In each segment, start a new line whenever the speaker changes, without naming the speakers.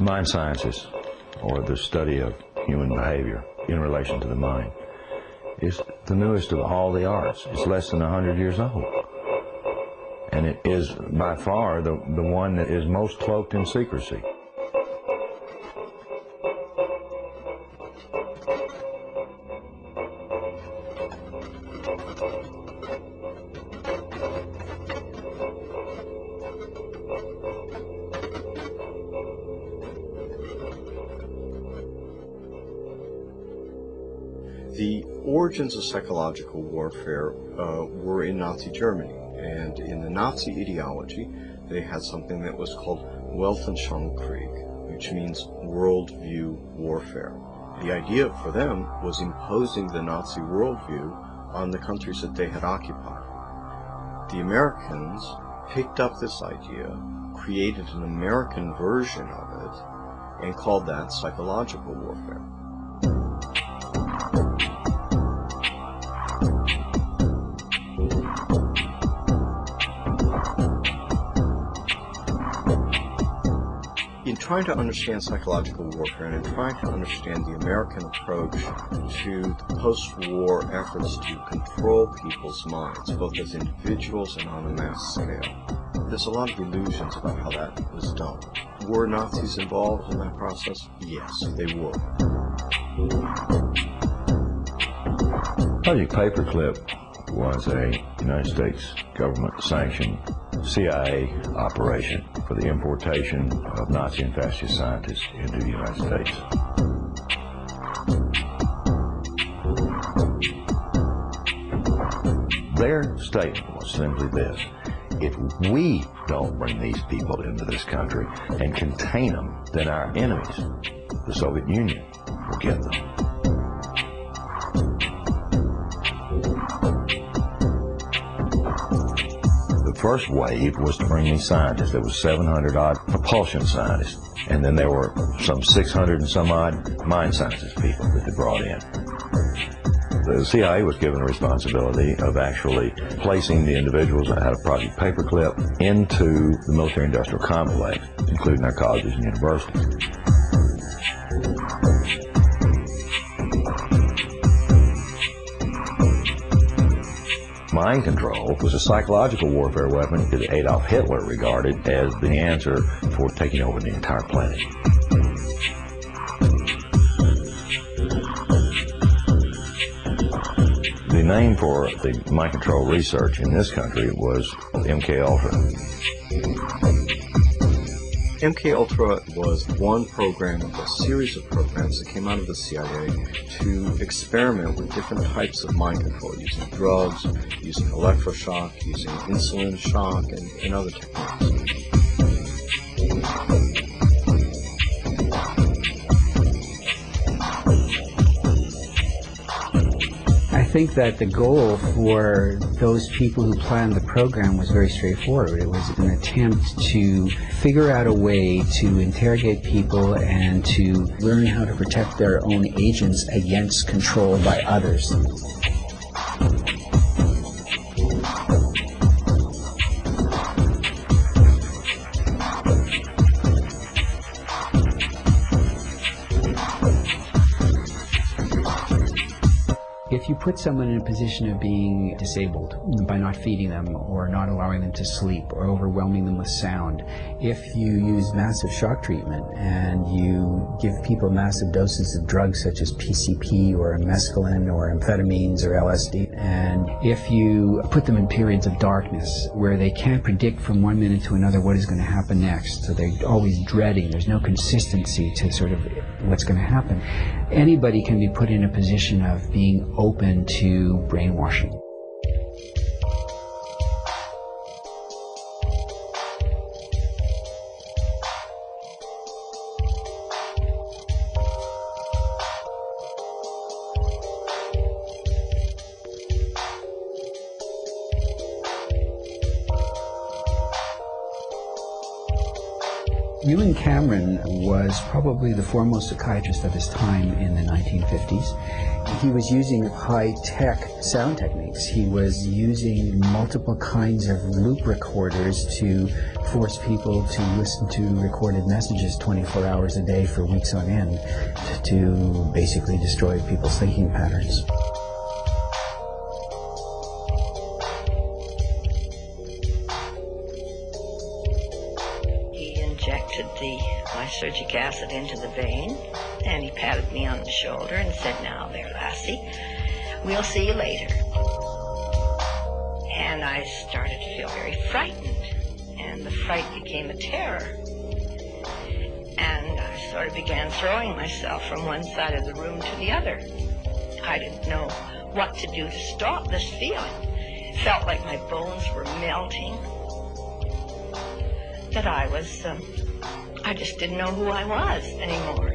Mind sciences, or the study of human behavior in relation to the mind, is the newest of all the arts. It's less than 100 years old. And it is by far the one that is most cloaked in secrecy.
The origins of psychological warfare were in Nazi Germany, and in the Nazi ideology they had something that was called Weltanschauungskrieg, which means worldview warfare. The idea for them was imposing the Nazi worldview on the countries that they had occupied. The Americans picked up this idea, created an American version of it, and called that psychological warfare. In trying to understand psychological warfare and in trying to understand the American approach to the post-war efforts to control people's minds, both as individuals and on a mass scale, there's a lot of illusions about how that was done. Were Nazis involved in that process? Yes, they were.
Project Paperclip was a United States government-sanctioned CIA operation for the importation of Nazi and fascist scientists into the United States. Their statement was simply this: if we don't bring these people into this country and contain them, then our enemies, the Soviet Union, will get them. The first wave was to bring these scientists. There was 700 odd propulsion scientists, and then there were some 600 and some odd mind sciences people that they brought in. The CIA was given the responsibility of actually placing the individuals that had a Project Paperclip into the military-industrial complex, including our colleges and universities. Mind control was a psychological warfare weapon that Adolf Hitler regarded as the answer for taking over the entire planet. The name for the mind control research in this country was MK Ultra.
MK Ultra was one program of a series of programs that came out of the CIA to experiment with different types of mind control, using drugs, using electroshock, using insulin shock, and other techniques.
I think that the goal for those people who planned the program was very straightforward. It was an attempt to figure out a way to interrogate people and to learn how to protect their own agents against control by others. If you put someone in a position of being disabled by not feeding them or not allowing them to sleep or overwhelming them with sound, if you use massive shock treatment and you give people massive doses of drugs such as PCP or mescaline or amphetamines or LSD, and if you put them in periods of darkness where they can't predict from one minute to another what is going to happen next, so they're always dreading, there's no consistency to sort of what's going to happen, anybody can be put in a position of being open to brainwashing. Ewen Cameron was probably the foremost psychiatrist of his time in the 1950s. He was using high-tech sound techniques. He was using multiple kinds of loop recorders to force people to listen to recorded messages 24 hours a day for weeks on end, to basically destroy people's thinking patterns.
He injected the lysergic acid into the vein, and he patted me on the shoulder and said, "Now there, lassie, we'll see you later." And I started to feel very frightened, and the fright became a terror. And I sort of began throwing myself from one side of the room to the other. I didn't know what to do to stop this feeling. Felt like my bones were melting, that I just didn't know who I was anymore.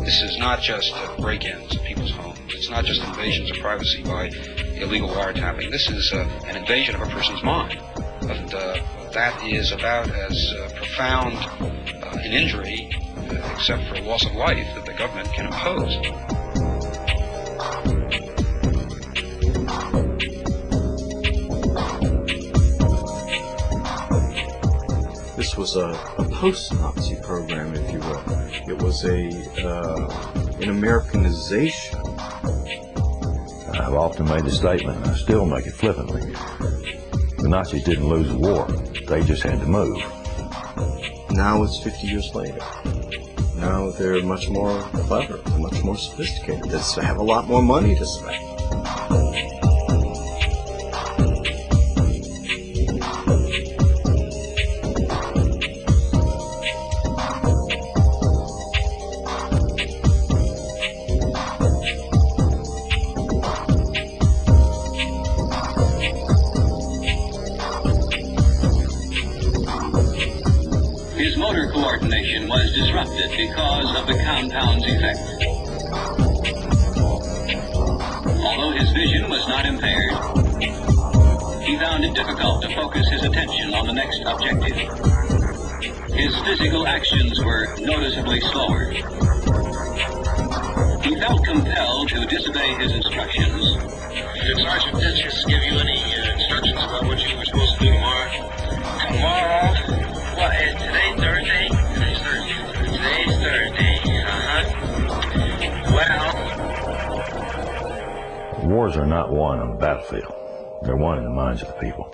This is not just break-ins of people's homes. It's not just invasions of privacy by illegal wiretapping. This is an invasion of a person's mind. And that is about as profound an injury, except for loss of life, that the government can impose.
This was a post-Nazi program, if you will. It was an Americanization.
I've often made the statement, and I still make it flippantly. The Nazis didn't lose the war. They just had to move.
Now it's 50 years later. Now they're much more clever, much more sophisticated. They have a lot more money to spend.
His motor coordination was disrupted because of the compound's effect. Although his vision was not impaired, he found it difficult to focus his attention on the next objective. His physical actions were noticeably slower. He felt compelled to disobey his instructions.
Did Sergeant Ditches give you any instructions about what you were supposed to do tomorrow? Tomorrow? What, is today Thursday? Today's Thursday. Today's Thursday.
Wars are not won on the battlefield. They're won in the minds of the people.